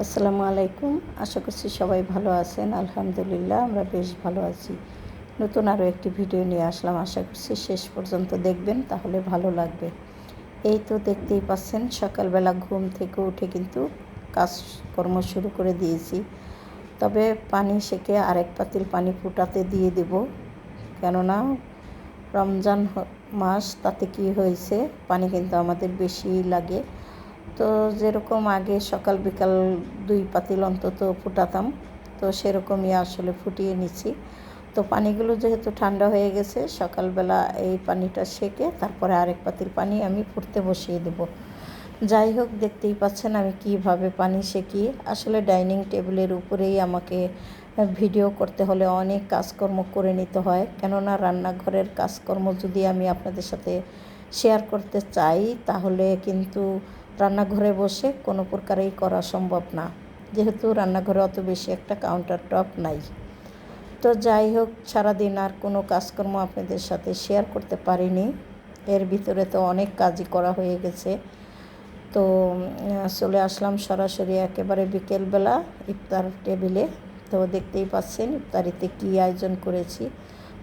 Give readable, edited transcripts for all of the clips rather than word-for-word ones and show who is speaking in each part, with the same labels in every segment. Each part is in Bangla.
Speaker 1: আসসালামু আলাইকুম। আশা করছি সবাই ভালো আছেন। আলহামদুলিল্লাহ আমরা বেশ ভালো আছি। নতুন আরও একটি ভিডিও নিয়ে আসলাম। আশা করছি শেষ পর্যন্ত দেখবেন, তাহলে ভালো লাগবে। এই তো দেখতেই পাচ্ছেন, সকালবেলা ঘুম থেকে উঠে কিন্তু কাজকর্ম শুরু করে দিয়েছি। তবে পানি সেকে আরেক পাতিল পানি ফুটাতে দিয়ে দেব, কেননা রমজান মাস, তাতে কি হয়েছে, পানি কিন্তু আমাদের বেশি লাগে। তো যেরকম আগে সকাল বিকাল 2 পাতিল অন্তত ফুটাতাম, তো সেরকমই আসলে ফুটিয়ে নিচ্ছি। তো পানিগুলো যেহেতু ঠান্ডা হয়ে গেছে, সকালবেলা এই পানিটা সেকে তারপরে আরেক পাতিল পানি আমি ফুটতে বসিয়ে দেব। যাই হোক, দেখতেই পাচ্ছেন আমি কিভাবে পানি সেকি। আসলে ডাইনিং টেবিলের উপরেই আমাকে ভিডিও করতে হলে অনেক কাজকর্ম করে নিতে হয়, কেননা রান্নাঘরের কাজকর্ম যদি আমি আপনাদের সাথে শেয়ার করতে চাই, তাহলে কিন্তু রান্নাঘরে বসে কোনো প্রকারেই করা সম্ভব না, যেহেতু রান্নাঘরে অত বেশি একটা কাউন্টার টপ নাই। তো যাই হোক, সারাদিন আর কোনো কাজকর্ম আপনাদের সাথে শেয়ার করতে পারিনি। এর ভিতরে তো অনেক কাজই করা হয়ে গেছে। তো চলে আসলাম সরাসরি একেবারে বিকেলবেলা ইফতার টেবিলে। তো দেখতেই পাচ্ছেন ইফতারিতে কী আয়োজন করেছি।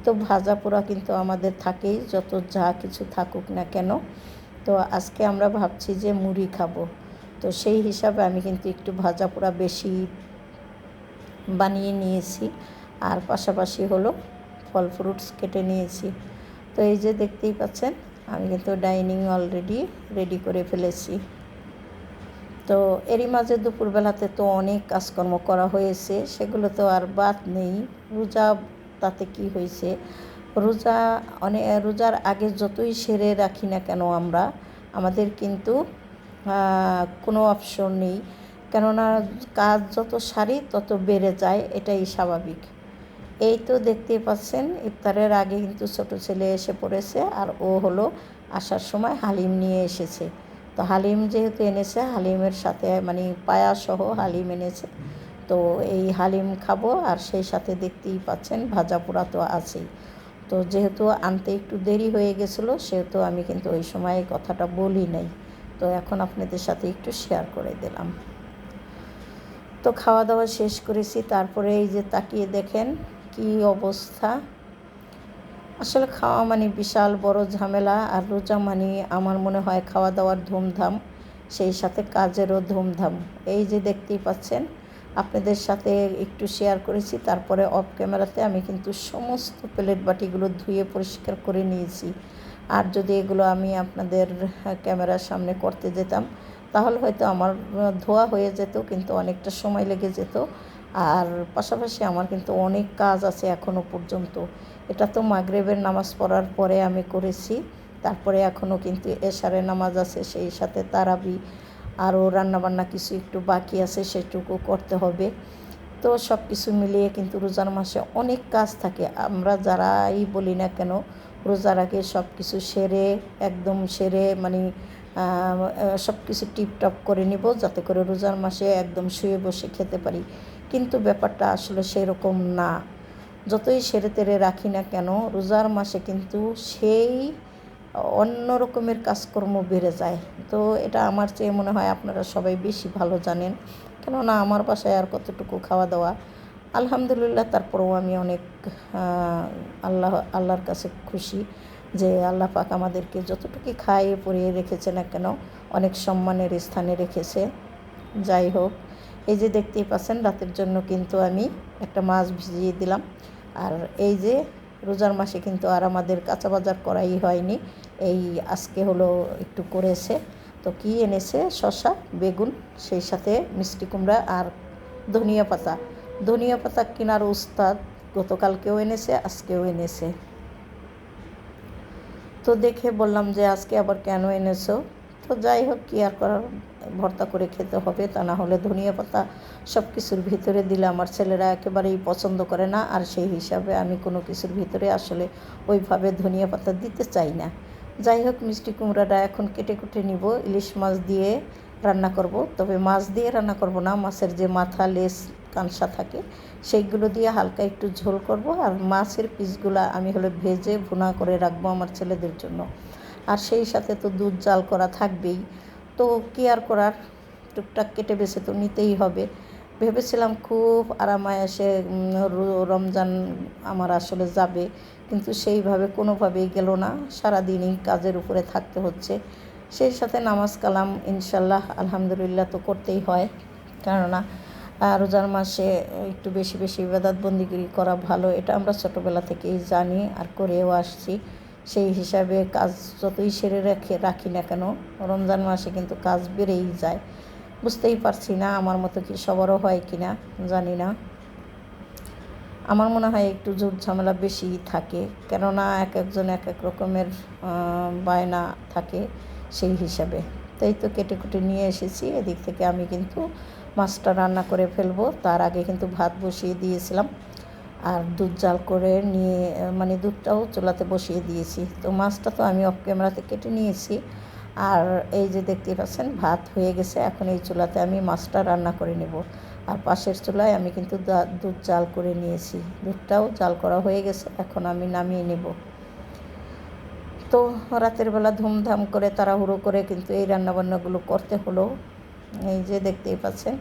Speaker 1: তো ভাজা পোড়া কিন্তু আমাদের থাকেই, যত যা কিছু থাকুক না কেন। তো আজকে আমরা ভাবছি যে মুড়ি খাবো, তো সেই হিসাবে আমি কিন্তু একটু ভাজা পোড়া বেশি বানিয়ে নিয়েছি, আর পাশাপাশি হলো ফল ফ্রুটস কেটে নিয়েছি। তো এই যে দেখতেই পাচ্ছেন, আমি কিন্তু ডাইনিং অলরেডি রেডি করে ফেলেছি। তো এরই মাঝে দুপুরবেলাতে তো অনেক কাজকর্ম করা হয়েছে, সেগুলো তো আর বাদ নেই। রোজা, তাতে কি হয়েছে, রোজার আগে যতই সেরে রাখি না কেন আমরা, আমাদের কিন্তু কোনো অপশন নেই, কেননা কাজ যত সারি তত বেড়ে যায়, এটাই স্বাভাবিক। এই তো দেখতেই পাচ্ছেন, ইফতারের আগে কিন্তু ছোট ছেলে এসে পড়েছে, আর ও হলো আসার সময় হালিম নিয়ে এসেছে। তো হালিম যেহেতু এনেছে, হালিমের সাথে মানে পায়াসহ হালিম এনেছে, তো এই হালিম খাবো। আর সেই সাথে দেখতেই পাচ্ছেন ভাজা পোড়া তো আছেই। তো যেহেতু আনতে একটু দেরি হয়ে গেছিলো, সেহেতু আমি কিন্তু ওই সময় কথাটা বলি নাই। তো এখন আপনাদের সাথে একটু শেয়ার করে দিলাম। তো খাওয়া দাওয়া শেষ করেছি, তারপরে এই যে তাকিয়ে দেখেন কি অবস্থা। আসলে খাওয়া মানে বিশাল বড় ঝামেলা, আর রোজা মানে আমার মনে হয় খাওয়া দাওয়ার ধুমধাম, সেই সাথে কাজেরও ধুমধাম। এই যে দেখতেই পাচ্ছেন, আপনাদের সাথে একটু শেয়ার করেছি, তারপরে অফ ক্যামেরাতে আমি কিন্তু সমস্ত প্লেট বাটিগুলো ধুয়ে পরিষ্কার করে নিয়েছি। আর যদি এগুলো আমি আপনাদের ক্যামেরার সামনে করতে যেতাম, তাহলে হয়তো আমার ধোয়া হয়ে যেত, কিন্তু অনেকটা সময় লেগে যেত। আর পাশাপাশি আমার কিন্তু অনেক কাজ আছে এখনও পর্যন্ত। এটা তো মাগরিবের নামাজ পড়ার পরে আমি করেছি, তারপরে এখনও কিন্তু এশারের নামাজ আছে, সেই সাথে তারাবি, আরও রান্নাবান্না কিছু একটু বাকি আছে, সেটুকু করতে হবে। তো সব কিছু মিলিয়ে কিন্তু রোজার মাসে অনেক কাজ থাকে। আমরা যারাই বলি না কেন, রোজার আগে সব কিছু সেরে মানে সব কিছু টিপটপ করে নিব, যাতে করে রোজার মাসে একদম শুয়ে বসে খেতে পারি। কিন্তু ব্যাপারটা আসলে সেরকম না। যতই সেরে তেরে রাখি না কেন, রোজার মাসে কিন্তু সেই অন্য রকমের কাজকর্ম বেড়ে যায়। তো এটা আমার চেয়ে মনে হয় আপনারা সবাই বেশি ভালো জানেন, কেননা আমার বাসায় আর কতটুকু খাওয়া দাওয়া। আলহামদুলিল্লাহ, তারপরেও আমি অনেক আল্লাহর কাছে খুশি যে আল্লাহ পাক আমাদেরকে যতটুকু খাইয়ে পরিয়ে রেখেছে না কেন, অনেক সম্মানের স্থানে রেখেছে। যাই হোক, এই যে দেখতেই পাচ্ছেন, রাতের জন্য কিন্তু আমি একটা মাছ ভিজিয়ে দিলাম। আর এই যে রোজার মাসে কিন্তু আর আমাদের কাঁচা বাজার করাই হয়নি, এই আজকে হলো একটু করেছে। তো কি এনেছে, শসা, বেগুন, সেই সাথে মিষ্টি কুমড়া আর ধনিয়া পাতা কেনার উস্তাদ, গতকালকেও এনেছে, আজকেও এনেছে। তো দেখে বললাম যে আজকে আবার কেন এনেছো। তো যাই হোক, কী আর করার, ভর্তা করে খেতে হবে, তা না হলে ধনিয়া পাতা সব কিছুর ভিতরে দিলে আমার ছেলেরা একেবারেই পছন্দ করে না, আর সেই হিসাবে আমি কোনো কিছুর ভিতরে আসলে ওইভাবে ধনিয়া পাতা দিতে চাই না। যাই হোক, মিষ্টি কুমড়াটা এখন কেটে কুটে নিব, ইলিশ মাছ দিয়ে রান্না করব। তবে মাছ দিয়ে রান্না করব না, মাছের যে মাথা, লেজ, কানসা থাকে, সেইগুলো দিয়ে হালকা একটু ঝোল করব। আর মাছের পিসগুলো আমি হলো ভেজে ভুনা করে রাখবো আমার ছেলেদের জন্য। আর সেই সাথে তো দুধ জাল করা থাকবেই। তো কী আর করার, টুকটাক কেটে বেছে তো নিতেই হবে। ভেবেছিলাম খুব আরামায়েশে রমজান আমার আসলে যাবে, কিন্তু সেইভাবে কোনোভাবেই গেল না। সারাদিনই কাজের উপরে থাকতে হচ্ছে, সেই সাথে নামাজ কালাম ইনশাল্লাহ আলহামদুলিল্লাহ তো করতেই হয়। কেননা রোজার মাসে একটু বেশি বেশি ইবাদত বন্দিগিরি করা ভালো, এটা আমরা ছোটোবেলা থেকেই জানি আর করেও আসছি। সেই হিসাবে কাজ যতই সেরে রাখি না কেন, রমজান মাসে কিন্তু কাজ বেড়েই যায়। বুঝতেই পারছি না আমার মতো কি সবারও হয় কি না জানি না। আমার মনে হয় একটু ঝুট ঝামেলা বেশিই থাকে, কেননা এক একজন এক এক রকমের বায়না থাকে সেই হিসাবে। তাই তো কেটে কুটে নিয়ে এসেছি। এদিক থেকে আমি কিন্তু মাছটা রান্না করে ফেলবো, তার আগে কিন্তু ভাত বসিয়ে দিয়েছিলাম আর দুধ জাল করে নিয়ে মানে দুধটাও চুলাতে বসিয়ে দিয়েছি। তো মাছটা তো আমি অফ ক্যামেরাতে কেটে নিয়েছি, আর এই যে দেখতে পাচ্ছেন ভাত হয়ে গেছে। এখন এই চুলাতে আমি মাছটা রান্না করে নেব, আর পাশের চুলায় আমি কিন্তু দুধ জাল করে নিয়েছি। দুধটাও জাল করা হয়ে গেছে, এখন আমি নামিয়ে নেব। তো রাতের বেলা ধুমধাম করে তাড়াহুড়ো করে কিন্তু এই রান্নাবান্নাগুলো করতে হলো। এই যে দেখতেই পাচ্ছেন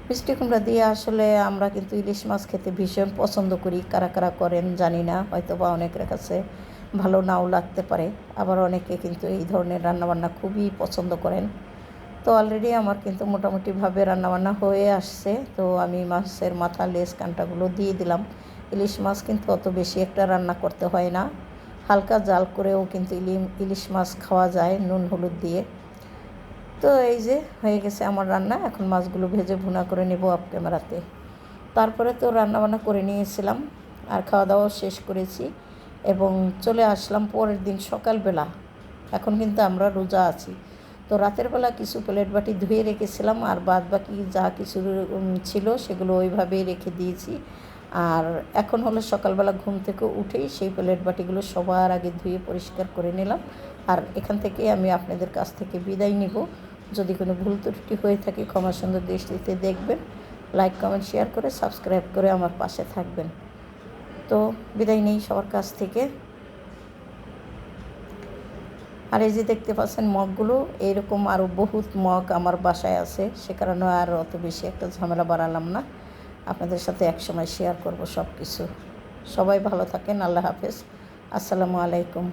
Speaker 1: মিষ্টি কুমড়া দিয়ে আসলে আমরা কিন্তু ইলিশ মাছ খেতে ভীষণ পছন্দ করি। কারা কারা করেন জানি না, হয়তো বা অনেকের কাছে ভালো নাও লাগতে পারে, আবার অনেকে কিন্তু এই ধরনের রান্নাবান্না খুবই পছন্দ করেন। তো অলরেডি আমার কিন্তু মোটামুটিভাবে রান্নাবান্না হয়ে আসছে। তো আমি মাছের মাথা লেজ কাঁটাগুলো দিয়ে দিলাম। ইলিশ মাছ কিন্তু অত বেশি একটা রান্না করতে হয় না, হালকা জাল করেও কিন্তু ইলিশ মাছ খাওয়া যায় নুন হলুদ দিয়ে। তো এই যে হয়ে গেছে আমার রান্না, এখন মাছগুলো ভেজে ভুনা করে নেব অফ ক্যামেরাতে। তারপরে তো রান্নাবান্না করে নিয়েছিলাম আর খাওয়া দাওয়া শেষ করেছি এবং চলে আসলাম পরের দিন সকালবেলা। এখন কিন্তু আমরা রোজা আছি, তো রাতের বেলা কিছু প্লেট বাটি ধুয়ে রেখেছিলাম, আর বাদ বাকি যা কিছু ছিল সেগুলো ওইভাবেই রেখে দিয়েছি। আর এখন হলো সকালবেলা ঘুম থেকে উঠেই সেই প্লেট বাটিগুলো সবার আগে ধুয়ে পরিষ্কার করে নিলাম। আর এখান থেকে আমি আপনাদের কাছ থেকে বিদায় নিব। যদি কোনো ভুল ত্রুটি হয়ে থাকে ক্ষমা সুন্দর দৃষ্টিতে দেখবেন। লাইক কমেন্ট শেয়ার করে সাবস্ক্রাইব করে আমার পাশে থাকবেন। তো বিদায় নেই সবার কাছ থেকে। আর এই যে দেখতে পাচ্ছেন মগগুলো, এইরকম আরও বহুত মগ আমার বাসায় আছে, সে কারণে আর অত বেশি একটা ঝামেলা বাড়ালাম না। আপনাদের সাথে একসময় শেয়ার করব সব কিছু। সবাই ভালো থাকেন, আল্লাহ হাফেজ, আসসালামু আলাইকুম।